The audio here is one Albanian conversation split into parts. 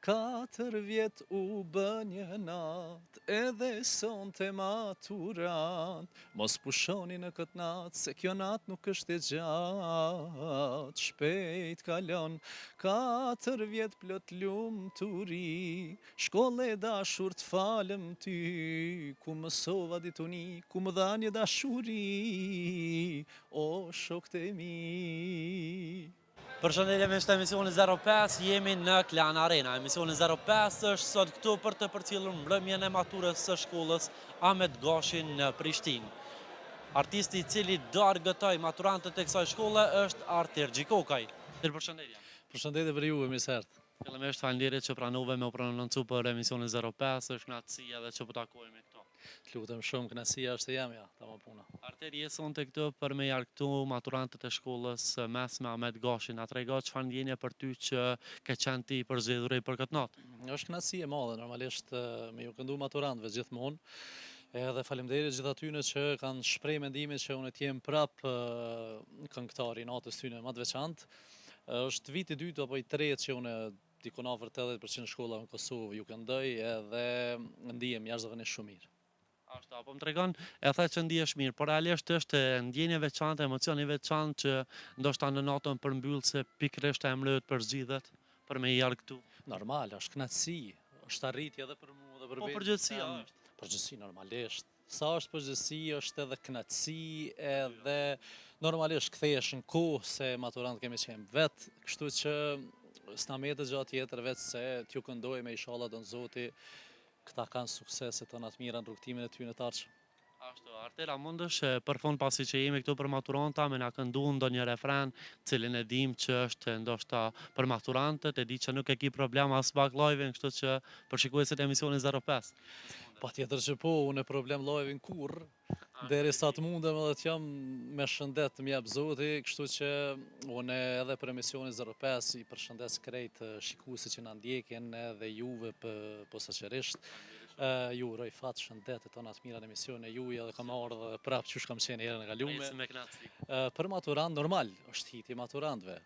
4 vjet u bë një nat, edhe sonte maturant. Mos pushoni në këtë nat, se kjo nat nuk është e gjatë. Shpejt kalon 4 vjet plot lumturi, shkolle e dashur t'falem ty, ku mësova dituni, ku më dha një dashuri, o shokët e mi. Përshëndetje me shtë emisioni 05, jemi në Klan Arena. Emisioni 05 është sot këtu për të përcjellur mbrëmjen e maturës së shkollës Ahmet Gashin në Prishtinë. Artisti i cili do argëtoj maturantët e kësaj shkolle është Artir Gjikokaj. Përshëndetje. Përshëndetje për ju, mirë se erdhët. Fillimisht faleminderit që pranove me u prononcu për emisionin 05, është kënaqësi edhe që po takohemi këtu. Lutem shumë, kënaqësia është e jamja, tamam puna. Artir, je sonte këtu për me argëtu maturantët e shkollës mesme Ahmet Gashin. A trego çfarë ndjenje për ty që ke qenë ti përzgjedhur për këtë natë? Është kënaqësi e madhe, normalisht me ju këndu maturantëve gjithmonë. Edhe faleminderit gjithë atyre që kanë shpreh mendimin që unë të jem prap këngëtar i natës tyne më të veçantë. Është viti i dytë apo i tretë që unë dikon afër 80% shkolla në Kosovë ju këndoj edhe ndihem jashtëzakonisht shumë mirë. Ashtu, apo më tregon, e the që ndihesh mirë, por realisht është ndjenje veçantë, emocioni veçantë që ndoshta në natën përmbyllse pikërisht e mbledh për zgjidhet për me i argëtu. Normal, është kënaqësi, është arritje edhe për mua dhe për Po përgjithësia është. Përgjithësi normalisht. Sa është përgjithësi, është edhe kënaqësi, edhe normalisht kthehesh në kohë se maturant kemi qenë vet, kështu që s'na mbetet gjë tjetër vetë se t'ju këndoj me inshallah don Zoti këta kanë suksese tona të mira në rrugtimin e tyre të ardhshëm. Ashtu, Artera, mundësh për fund pasi që jemi këtu për maturanta me na këndu ndonjë refren, cilin e dim që është ndoshta për maturantët, e di që nuk e ki problem as pak live-in, kështu që për shikuesit e emisionit 05. Patjetër që po, unë e problem live-in kurr, derisa të mundem edhe të jam me shëndet të m'jap Zoti, kështu që unë edhe për emisionin 05 i përshëndes krejt shikuesit që na ndjekin edhe juve posaçërisht. Ju uroj fat shëndet e tona të mira në emisionin e juaj edhe kam ardhur prapë çush kam qenë herën e kaluar. Për maturant normal, është hiti i maturantëve.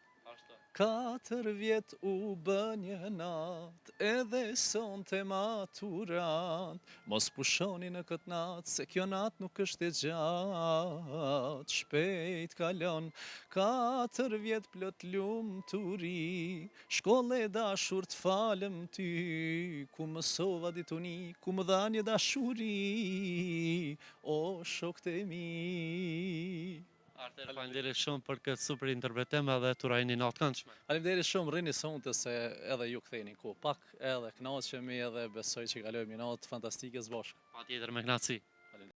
4 vjet u bë një nat, edhe sonte maturant. Mos pushoni në këtë nat, se kjo nat nuk është e gjatë. Shpejt kalon 4 vjet plot lumturi, shkolle e dashur t'falem ty, ku mësova dituni, ku më dha një dashuri, o shokët e mi. Arter, faleminderit shumë për këtë super interpretim edhe t'uroj një natë këndshme. Faleminderit shumë, rrini sonte se edhe ju ktheni kohë pak, edhe kënaqemi edhe besoj që kalojmë një natë fantastike së bashku. Patjetër me kënaqësi.